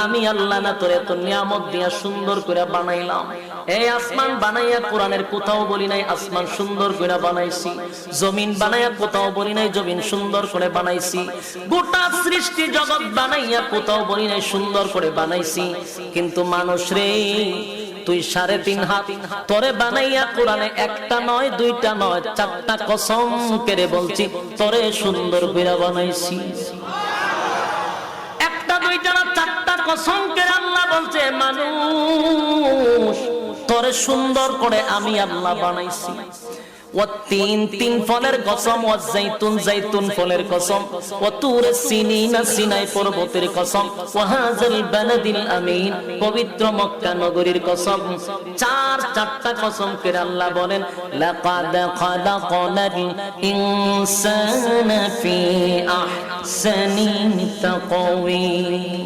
আমি আল্লাহ না তোরে এত নিয়ামত দিয়া সুন্দর করে বানাইলাম। এই আসমান বানাইয়া কোরআনের কোথাও বলি নাই আসমান সুন্দর করে বানাইছি, জমিন বানাইয়া কোথাও বলি নাই জমিন সুন্দর করে বানাইছি, গোটা সৃষ্টি জগৎ বানাইয়া কোথাও বলি নাই সুন্দর করে বানাইছি। কিন্তু মানুষ রে, তুই 3.5 হাত তোরে বানাইয়া কোরআনে একটা নয় দুইটা নয় 4টা কসম করে বলছি তোরে সুন্দর করে বানাইছি। একটা দুইটা না 4টা কসম করে আল্লাহ বলছে মানুষ তোরে সুন্দর করে আমি আল্লাহ বানাইছি। والتين তিন ফলের কসম, ওয়াজাইতুন জাইতুন ফলের কসম, ওয়াতুর সিনিনা সিনাই পর্বতের কসম, ওয়াহাযাল বালাদিল আমিন পবিত্র মক্কা নগরীর কসম। 4টা কসম করে আল্লাহ বলেন লাকাদ খালাকনাল ইনসানা ফি আহসানি তাকওয়িম।